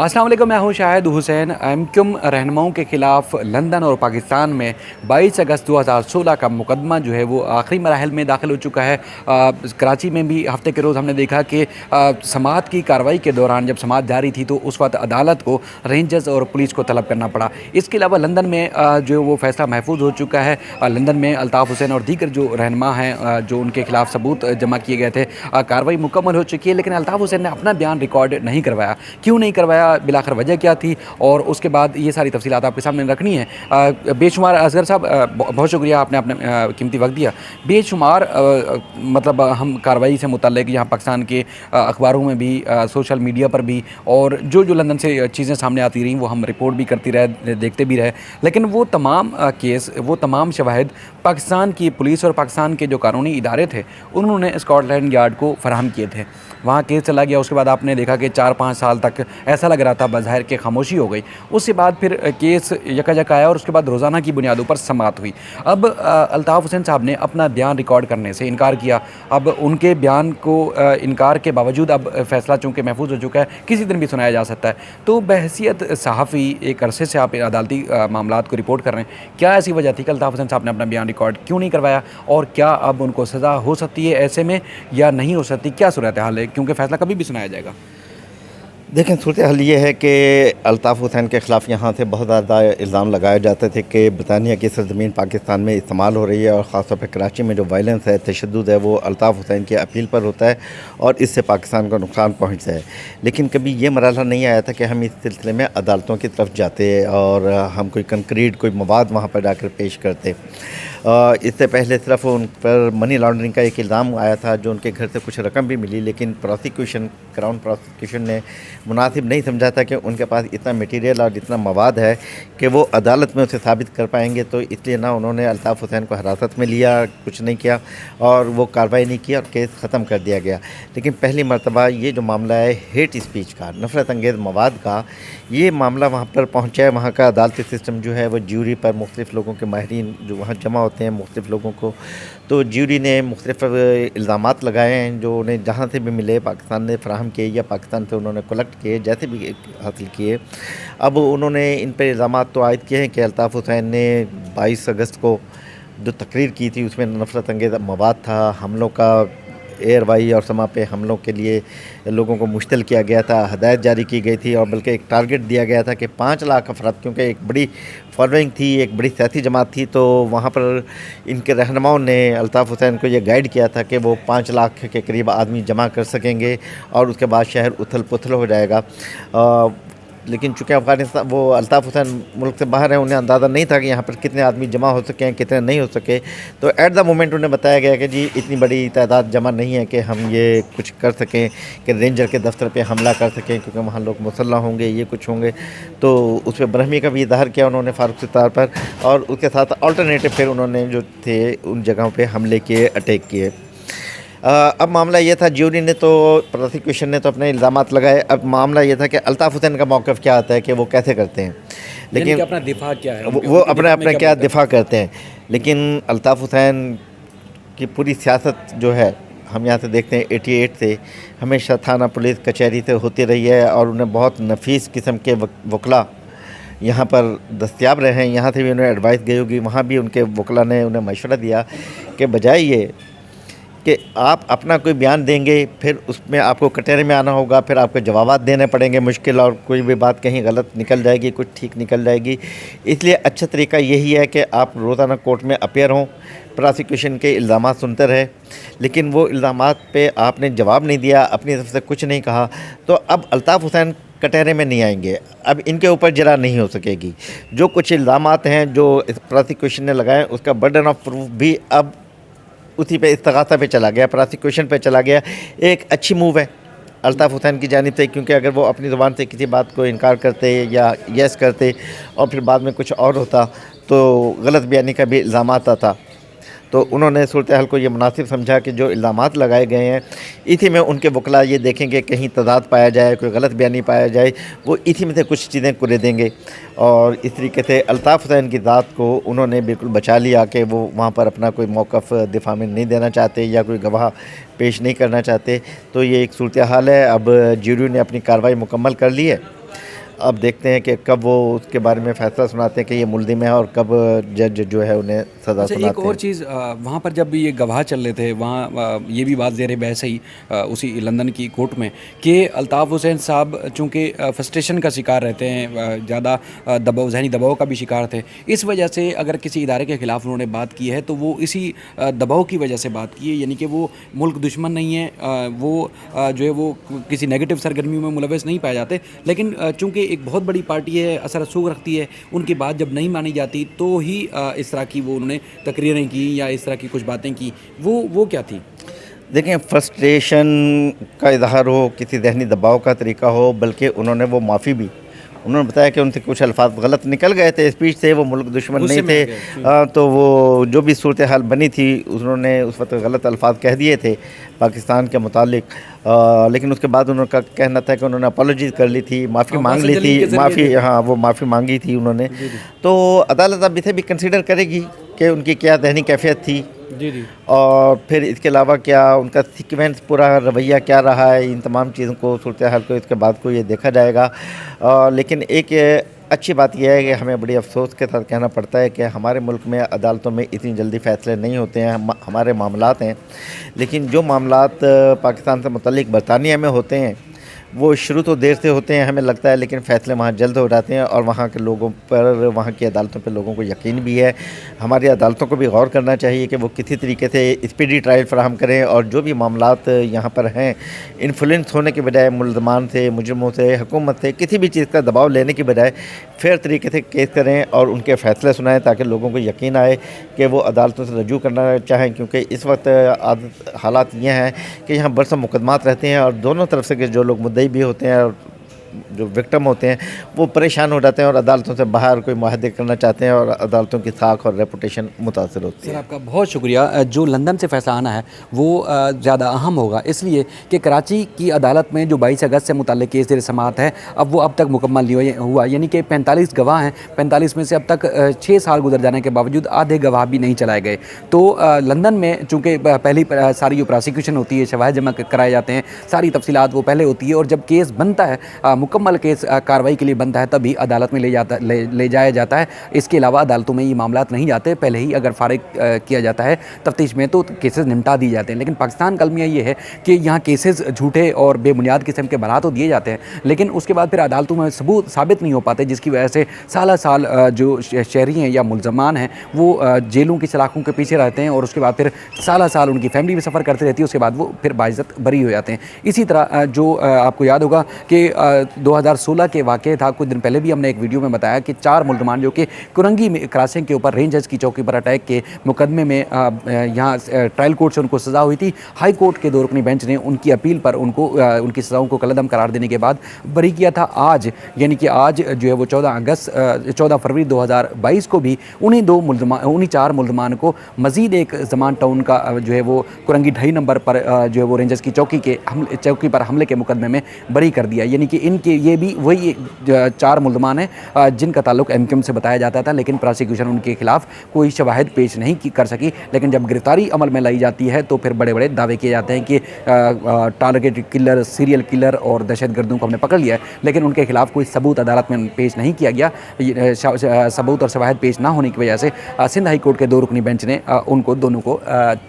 अस्सलाम वालेकुम, मैं हूं शाहिद हुसैन। एमक्यूम रहनुमाओं के ख़िलाफ़ लंदन और पाकिस्तान में 22 अगस्त 2016 का मुकदमा जो है वो आखिरी मराहल में दाखिल हो चुका है। कराची में भी हफ्ते के रोज़ हमने देखा कि समाअत की कार्रवाई के दौरान जब समाअत जारी थी तो उस वक्त अदालत को रेंजर्स और पुलिस को तलब करना पड़ा। इसके अलावा लंदन में जो वो फैसला महफूज हो चुका है। लंदन में अल्ताफ़ हुसैन और दीगर जो रहनुमा हैं जो उनके खिलाफ सबूत जमा किए गए थे, कार्रवाई मुकम्मल हो चुकी है। लेकिन अल्ताफ़ हुसैन ने अपना बयान रिकॉर्ड नहीं करवाया। क्यों नहीं करवाया, बिलाखिर वजह क्या थी, और उसके बाद ये सारी तफसीलात आपके सामने रखनी है। बेशुमार असगर साहब, बहुत शुक्रिया, आपने अपने कीमती वक्त दिया। बेशुमार मतलब हम कार्रवाई से मुतल्लिक यहाँ पाकिस्तान के अखबारों में भी, सोशल मीडिया पर भी, और जो लंदन से चीज़ें सामने आती रहीं वो हम रिपोर्ट भी करती रहे, देखते भी रहे। लेकिन वो तमाम केस, वो तमाम शवाहिद पाकिस्तान की पुलिस और पाकिस्तान के जो कानूनी इदारे थे उन्होंने स्कॉटलैंड यार्ड को फराहम किए थे। वहाँ केस चला गया। उसके बाद आपने देखा कि 4-5 साल तक ऐसा लग रहा था बज़ाहिर के खामोशी हो गई। उसके बाद फिर केस यकायक आया और उसके बाद रोज़ाना की बुनियादों पर समाअत हुई। अब अल्ताफ़ हुसैन साहब ने अपना बयान रिकॉर्ड करने से इनकार किया। अब उनके बयान को इनकार के बावजूद अब फ़ैसला चूँकि महफूज हो चुका है, किसी दिन भी सुनाया जा सकता है। तो बहैसियत सहाफ़ी एक अरसे से आप अदालती मामलात को रिपोर्ट कर रहे हैं, क्या ऐसी वजह थी कि अल्ताफ़ हुसैन साहब ने अपना बयान रिकॉर्ड क्यों नहीं करवाया, और क्या अब उनको सज़ा हो सकती है ऐसे में या नहीं हो सकती? क्या सूरत हाल है, क्योंकि फ़ैसला कभी भी सुनाया जाएगा? देखें, सूरत हाल ये है कि अल्ताफ़ हुसैन के ख़िलाफ़ यहाँ से बहुत ज़्यादा इल्ज़ाम लगाए जाते थे कि बरतानिया की सरज़मीन पाकिस्तान में इस्तेमाल हो रही है, और ख़ास तौर पर कराची में जो वायलेंस है, तशद्दुद है, वो अल्ताफ़ हुसैन की अपील पर होता है और इससे पाकिस्तान को नुकसान पहुँचता है। लेकिन कभी ये मरहला नहीं आया था कि हम इस सिलसिले में अदालतों की तरफ जाते और हम कोई कंक्रीट, कोई मवाद वहाँ पर जाकर पेश करते। इससे पहले सिर्फ उन पर मनी लॉन्ड्रिंग का एक इल्ज़ाम आया था, जो उनके घर से कुछ रकम भी मिली, लेकिन क्राउन प्रोसिक्यूशन ने मुनासिब नहीं समझा था कि उनके पास इतना मटेरियल और इतना मवाद है कि वो अदालत में उसे साबित कर पाएंगे। तो इसलिए ना उन्होंने अल्ताफ़ हुसैन को हिरासत में लिया, कुछ नहीं किया और वो कार्रवाई नहीं की और केस ख़त्म कर दिया गया। लेकिन पहली मरतबा ये जो मामला है हेट स्पीच का, नफ़रत अंगेज़ मवाद का, ये मामला वहाँ पर पहुँचा है। वहाँ का अदालती सिस्टम जो है वो ज्यूरी पर मुख्तलिफ़ लोगों के माहिरीन जो वहाँ जमा होते हैं, मुख्तलिफ़ लोगों को, तो ज्यूरी ने मुख्तलिफ़ इल्ज़ामात लगाए हैं जो उन्हें जहाँ से भी मिले, पाकिस्तान ने फ़राहम किए या पाकिस्तान से उन्होंने कलेक्ट किए, जैसे भी हासिल किए। अब उन्होंने इन पर इल्ज़ामात तो आयद किए हैं कि अल्ताफ़ हुसैन ने 22 अगस्त को जो तकरीर की थी उसमें नफ़रत अंगेज़ मवाद था, हमलों का, एयर वाई और समा पे हमलों के लिए लोगों को मुश्तिल किया गया था, हदायत जारी की गई थी और बल्कि एक टारगेट दिया गया था कि 5 लाख अफराद, क्योंकि एक बड़ी फॉलोइंग थी, एक बड़ी सियासी जमात थी, तो वहाँ पर इनके रहनुमाओं ने अल्ताफ़ हुसैन को ये गाइड किया था कि वो 5 लाख के करीब आदमी जमा कर सकेंगे और उसके बाद शहर उथल पुथल हो जाएगा। लेकिन चूँकि अफ़गानिस्तान, वो अल्ताफ़ हुसैन मुल्क से बाहर है, उन्हें अंदाज़ा नहीं था कि यहाँ पर कितने आदमी जमा हो सके हैं, कितने नहीं हो सके। तो एट द मोमेंट उन्हें बताया गया कि जी इतनी बड़ी तादाद जमा नहीं है कि हम ये कुछ कर सकें कि रेंजर के दफ्तर पे हमला कर सकें, क्योंकि वहाँ लोग मुसल्लह होंगे, ये कुछ होंगे। तो उस पर बरहमी का भी इज़हार किया उन्होंने फ़ारूक सितार पर, और उसके साथ अल्टरनेटिव फिर उन्होंने जो थे उन जगहों पर हमले किए, अटैक किए। अब मामला ये था, ज्यूरी ने तो, प्रोसिक्यूशन ने तो अपने इल्ज़ामात लगाए। अब मामला ये था कि अल्ताफ़ हुसैन का मौक़िफ़ क्या आता है कि वो कैसे करते हैं, लेकिन अपना दिफा क्या है, वो अपने क्या दिफा करते हैं। लेकिन अल्ताफ़ हुसैन की पूरी सियासत जो है, हम यहाँ से देखते हैं 88 से हमेशा थाना पुलिस कचहरी से होती रही है और उन्हें बहुत नफीस किस्म के वकला यहाँ पर दस्तयाब रहे हैं। यहाँ से भी उन्हें एडवाइस गई होगी, वहाँ भी उनके वकला ने उन्हें मशवरा दिया कि बजाय ये कि आप अपना कोई बयान देंगे, फिर उसमें आपको कटहरे में आना होगा, फिर आपको जवाबात देने पड़ेंगे मुश्किल, और कोई भी बात कहीं गलत निकल जाएगी, कुछ ठीक निकल जाएगी। इसलिए अच्छा तरीका यही है कि आप रोज़ाना कोर्ट में अपीयर हों, प्रोसिक्यूशन के इल्ज़ामात सुनते रहे, लेकिन वो इल्ज़ामात पे आपने जवाब नहीं दिया, अपनी तरफ से कुछ नहीं कहा, तो अब अल्ताफ़ हुसैन कटहरे में नहीं आएंगे, अब इनके ऊपर जरा नहीं हो सकेगी। जो कुछ इल्ज़ामात हैं जो प्रोसिक्यूशन ने लगाए, उसका बर्डन ऑफ प्रूफ भी अब उसी पे, इस्तग़ासा पे चला गया, प्रोसिक्यूशन पे चला गया। एक अच्छी मूव है अल्ताफ़ हुसैन की जानिब से, क्योंकि अगर वो अपनी ज़ुबान से किसी बात को इनकार करते या यस करते और फिर बाद में कुछ और होता तो गलत बयानी का भी इल्ज़ामात आता। तो उन्होंने सूरत हाल को ये मुनासिब समझा कि जो इल्ज़ामात लगाए गए हैं इसी में उनके वकला ये देखेंगे कहीं तज़ाद पाया जाए, कोई गलत बयानी पाया जाए, वो इसी में से कुछ चीज़ें कुरे देंगे। और इस तरीके से अल्ताफ़ हुसैन की ज़ात को उन्होंने बिल्कुल बचा लिया कि वो वहाँ पर अपना कोई मौक़िफ़ दिफा में नहीं देना चाहते या कोई गवाह पेश नहीं करना चाहते। तो ये एक सूरत हाल है। अब ज्यूरी ने अपनी कार्रवाई मुकम्मल कर ली है अब देखते हैं कि कब वो उसके बारे में फैसला सुनाते हैं कि ये मुल्ज़िम है और कब जज जो है उन्हें सज़ा अच्छा, एक सुनाते और हैं। चीज़ वहाँ पर जब ये गवाह चल रहे थे वहाँ ये भी बात ज़ेर बहस ही उसी लंदन की कोर्ट में कि अल्ताफ़ हुसैन साहब चूँकि फ्रस्ट्रेशन का शिकार रहते हैं, ज़्यादा दबाव, ज़हनी दबाव का भी शिकार थे। इस वजह से अगर किसी इदारे के ख़िलाफ़ उन्होंने बात की है तो वो इसी दबाव की वजह से बात की है, यानी कि वो मुल्क दुश्मन नहीं है, वो जो है वो किसी नेगेटिव सरगर्मियों में मुलविस नहीं पाए जाते। लेकिन चूँकि एक बहुत बड़ी पार्टी है, असर रसूख रखती है, उनकी बात जब नहीं मानी जाती तो ही इस तरह की वो उन्होंने तकरीरें की या इस तरह की कुछ बातें की। वो क्या थी? देखें, फ्रस्ट्रेशन का इज़हार हो, किसी ज़हनी दबाव का तरीका हो, बल्कि उन्होंने वो माफ़ी भी, उन्होंने बताया कि उनसे कुछ अल्फाज गलत निकल गए थे स्पीच से, वो मुल्क दुश्मन गुस्से नहीं में थे। आ गए। तो वो जो भी सूरत हाल बनी थी उन्होंने उस वक्त गलत अल्फाज कह दिए थे पाकिस्तान के मुतालिक। लेकिन उसके बाद उनका कहना था कि उन्होंने अपॉलोजीज़ कर ली थी, माफ़ी हाँ, मांग बासत ली जलील के थी, ज़रिए माफ़ी, थे। हाँ, वो माफ़ी मांगी थी उन्होंने। जी, जी। तो अदालत अब इसे भी कंसिडर करेगी कि उनकी क्या ज़हनी कैफियत थी, जी, जी। और फिर इसके अलावा क्या उनका सीक्वेंस, पूरा रवैया क्या रहा है, इन तमाम चीज़ों को, सूरत हाल को इसके बाद को ये देखा जाएगा। लेकिन एक अच्छी बात यह है कि हमें बड़ी अफसोस के साथ कहना पड़ता है कि हमारे मुल्क में अदालतों में इतनी जल्दी फ़ैसले नहीं होते हैं। हमारे मामलात हैं, लेकिन जो मामलात पाकिस्तान से मुतल्लिक़ बरतानिया में होते हैं वो शुरू तो देर से होते हैं हमें लगता है, लेकिन फ़ैसले वहाँ जल्द हो जाते हैं और वहाँ के लोगों पर, वहाँ की अदालतों पर लोगों को यकीन भी है। हमारी अदालतों को भी गौर करना चाहिए कि वो किसी तरीके से स्पीडी ट्रायल फराहम करें, और जो भी मामलात यहाँ पर हैं, इन्फ्लुएंस होने के बजाय मुलज़मान से, मुजरिमों से, हुकूमत से किसी भी चीज़ का दबाव लेने की बजाय फेयर तरीके से केस करें और उनके फ़ैसले सुनाएँ, ताकि लोगों को यकीन आए कि वो अदालतों से रजू करना चाहें। क्योंकि इस वक्त हालात ये हैं कि यहाँ बरसों मुकदमात रहते हैं और दोनों तरफ से के जो लोग मुद्दई भी होते हैं और जो विक्टिम होते हैं वो परेशान हो जाते हैं और अदालतों से बाहर कोई मुआहदे करना चाहते हैं और अदालतों की साख और रेपुटेशन मुतासर होती सर, है। आपका बहुत शुक्रिया। जो लंदन से फ़ैसला आना है वो ज़्यादा अहम होगा, इसलिए कि कराची की अदालत में जो 22 अगस्त से मुताल्लिक़ केस ज़ेर समाअत है अब अब तक मुकम्मल नहीं हुआ, यानी कि 45 गवाह हैं। 45 में से अब तक 6 साल गुजर जाने के बावजूद आधे गवाह भी नहीं चलाए गए। तो लंदन में चूँकि पहली सारी जो प्रोसिक्यूशन होती है, शवाहिद जमा कराए जाते हैं, सारी तफसीलात वो पहले होती है, और जब केस बनता है, मुकम्मल केस कार्रवाई के लिए बनता है, तभी अदालत में ले जाया जाता है। इसके अलावा अदालतों में ये मामलात नहीं जाते, पहले ही अगर फारिग किया जाता है तफ्तीश में तो केसेस निपटा दिए जाते हैं। लेकिन पाकिस्तान का अलमिया ये है कि यहाँ केसेस झूठे और बेबुनियाद किस्म के बना तो दिए जाते हैं, लेकिन उसके बाद फिर अदालतों में सबूत साबित नहीं हो पाते, जिसकी वजह से साल साल जो शहरी हैं या मुलजमान हैं वो जेलों की सलाखों के पीछे रहते हैं, और उसके बाद फिर साल साल उनकी फैमिली भी सफ़र करती रहती है, उसके बाद वो फिर बाइज़्ज़त बरी हो जाते हैं। इसी तरह जो आपको याद होगा कि 2016 के वाक़े था, कुछ दिन पहले भी हमने एक वीडियो में बताया कि 4 मुलजमान जो कि कुरंगी में क्रॉसिंग के ऊपर रेंजर्स की चौकी पर अटैक के मुकदमे में यहाँ ट्रायल कोर्ट से उनको सज़ा हुई थी। हाई कोर्ट के 2 रुकनी बेंच ने उनकी अपील पर उनको उनकी सज़ाओं को कलअदम करार देने के बाद बरी किया था। आज यानी कि आज जो है वो 14 फरवरी 2022 को भी उन्हीं 4 मुलजमान को मज़ीद एक ज़मान टाउन का जो है वो कुरंगी 2.5 नंबर पर जो है वो रेंजर्स की चौकी पर हमले के मुकदमे में बरी कर दिया। यानी कि इनके ये भी वही 4 मुलजमान हैं जिनका ताल्लुक MQM से बताया जाता था, लेकिन प्रोसिक्यूशन उनके खिलाफ कोई शवाहिद पेश नहीं कर सकी। लेकिन जब गिरफ्तारी अमल में लाई जाती है तो फिर बड़े बड़े दावे किए जाते हैं कि टारगेट किलर, सीरियल किलर और दहशतगर्दों को हमने पकड़ लिया है, लेकिन उनके खिलाफ कोई सबूत अदालत में पेश नहीं किया गया। सबूत और शवाहिद पेश ना होने की वजह से सिंध हाई कोर्ट के 2 रुकनी बेंच ने उनको दोनों को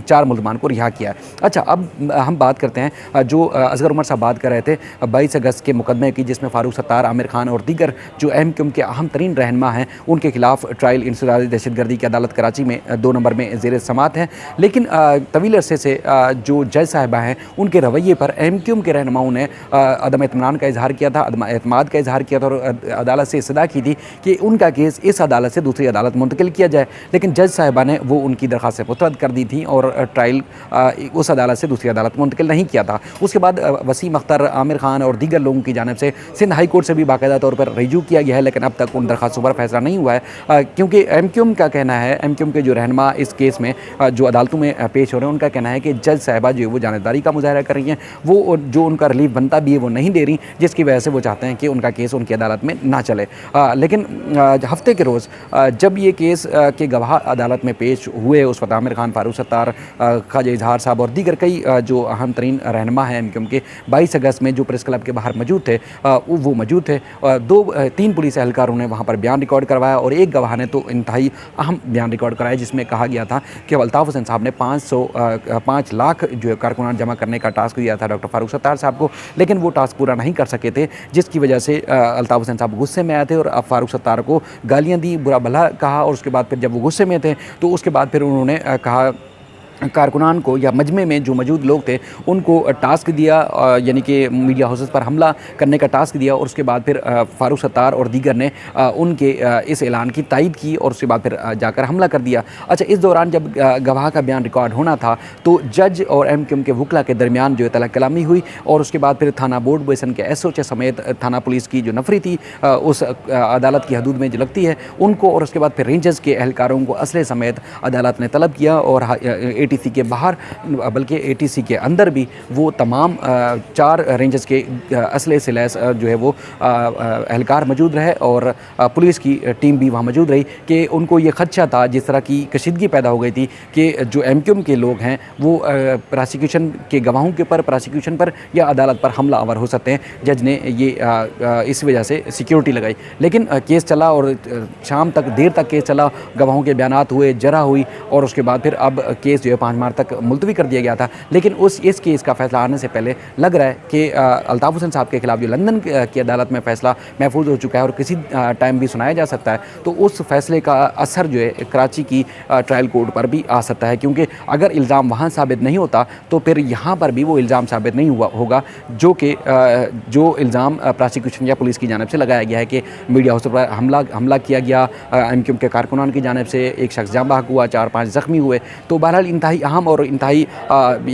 4 मुलजमान को रिहा किया। अच्छा, अब हम बात करते हैं जो असगर उमर साहब बात कर रहे थे 22 अगस्त के मुकदमे की, जिसमें फारूक सत्तार, आमिर खान और दीगर जो MQM के अहम तरीन रहनुमा हैं उनके खिलाफ ट्रायल इंसदादी दहशतगर्दी की अदालत कराची में 2 नंबर में ज़ेर समाअत है। लेकिन तवील अरसे से जो जज साहिबा हैं उनके रवैये पर MQM के रहनुमाओं ने अदम इत्मीनान का इजहार किया था, अदम एतमाद का इजहार किया था, और अदालत से इस्तदा की थी कि उनका केस इस अदालत से दूसरी अदालत मुंतकिल किया जाए। लेकिन जज साहिबा ने वो उनकी दरख्वास्त मुस्तरद कर दी थी और ट्रायल उस अदालत से दूसरी अदालत मुंतकिल नहीं किया था। उसके बाद वसीम अख्तर, आमिर खान और दीगर लोगों की जानिब से सिंध हाई कोर्ट से भी बाकायदा तौर पर रिजू किया गया है, लेकिन अब तक उन दरख्वास्तों पर फैसला नहीं हुआ है, क्योंकि MQM का कहना है, MQM के जो रहनुमा इस केस में जो अदालतों में पेश हो रहे हैं उनका कहना है कि जज साहिबा जो है वो जानबदारी का मुजाहरा कर रही हैं, वो जो उनका रिलीफ बनता भी है वो नहीं दे रही, जिसकी वजह से वो चाहते हैं कि उनका केस उनकी अदालत में ना चले। लेकिन हफ्ते के रोज़ जब ये केस के गवाह अदालत में पेश हुए, उस वक्त आमिर खान, फारूक सत्तार, ख्वाजा इजहार साहब और दीगर कई जो अहम तरीन रहनुमा हैं MQM के 22 अगस्त में जो प्रेस क्लब के बाहर मौजूद थे, वो मौजूद थे। तीन पुलिस एहलकारों ने वहाँ पर बयान रिकॉर्ड करवाया और एक गवाह ने तो इंतहाई अहम बयान रिकॉर्ड कराया, जिसमें कहा गया था कि अल्ताफ़ हुसैन साहब ने 5 लाख जो है कारकुनान जमा करने का टास्क दिया था डॉक्टर फारूक सत्तार साहब को, लेकिन वो टास्क पूरा नहीं कर सके थे, जिसकी वजह से अल्ताफ़ हुसैन साहब गुस्से में आए थे और फारूक सत्तार को गालियाँ दी, बुरा भला कहा। और उसके बाद फिर जब वो गुस्से में थे तो उसके बाद फिर उन्होंने कहा कारकुनान को या मजमे में जो मौजूद लोग थे उनको टास्क दिया, यानी कि मीडिया हाउसेस पर हमला करने का टास्क दिया। और उसके बाद फिर फारूक सत्तार और दीगर ने उनके इस ऐलान की तायद की और उसके बाद फिर जाकर हमला कर दिया। अच्छा, इस दौरान जब गवाह का बयान रिकॉर्ड होना था तो जज और एमक्यूएम के वकला के दरमियान जो है तला कलामी हुई और उसके बाद फिर थाना बोर्ड बेसन के एसओचे समेत थाना पुलिस की जो नफरी थी उस अदालत की हदूद में जो लगती है उनको, और उसके बाद फिर रेंजर्स के एहलकारों को असले समेत अदालत ने तलब किया और एटीसी के बाहर बल्कि एटीसी के अंदर भी वो तमाम 4 रेंजर्स के असले से लैस जो है वो एहलकार मौजूद रहे और पुलिस की टीम भी वहाँ मौजूद रही कि उनको ये खदशा था, जिस तरह की कशीदगी पैदा हो गई थी कि जो एमक्यूएम के लोग हैं वो प्रोसिक्यूशन के गवाहों के ऊपर, प्रोसिक्यूशन पर या अदालत पर हमला आवर हो सकते हैं। जज ने ये इस वजह से सिक्योरिटी लगाई, लेकिन केस चला और शाम तक देर तक केस चला, गवाहों के बयानात हुए, जरा हुई और उसके बाद फिर अब केस जो है 5 मार्च तक मुलतवी कर दिया गया था। लेकिन इस केस का फैसला आने से पहले लग रहा है कि अल्ताफ़ हुसैन साहब के खिलाफ जो लंदन की अदालत में फैसला महफूज हो चुका है और किसी टाइम भी सुनाया जा सकता है, तो उस फैसले का असर जो है कराची की ट्रायल कोर्ट पर भी आ सकता है, क्योंकि अगर इल्ज़ाम वहाँ साबित नहीं होता तो फिर यहाँ पर भी वो इल्ज़ाम साबित नहीं होगा जो इल्ज़ाम प्रोसिक्यूशन या पुलिस की जानिब से लगाया गया है कि मीडिया हाउस पर हमला किया गया, एमक्यूएम के कारकुनान की जानिब से, एक शख्स जाँ बहक हुआ, 4-5 ज़ख्मी हुए। तो बहरहाल इंतहाई अहम और इंतहाई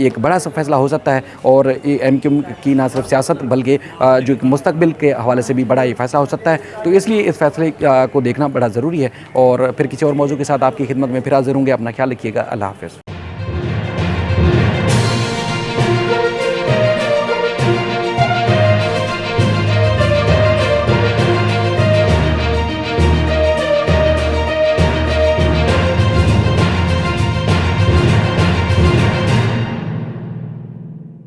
एक बड़ा सा फैसला हो सकता है और एमक्यूएम की ना सिर्फ सियासत बल्कि जो मुस्तकबिल के हवाले से भी बड़ा ये फैसला हो सकता है। तो इसलिए इस फैसले को देखना बड़ा ज़रूरी है और फिर किसी और मौजू के साथ आपकी खिदमत में फिर हाज़िर होंगे। अपना ख्याल रखिएगा। अल्लाह हाफ़िज़।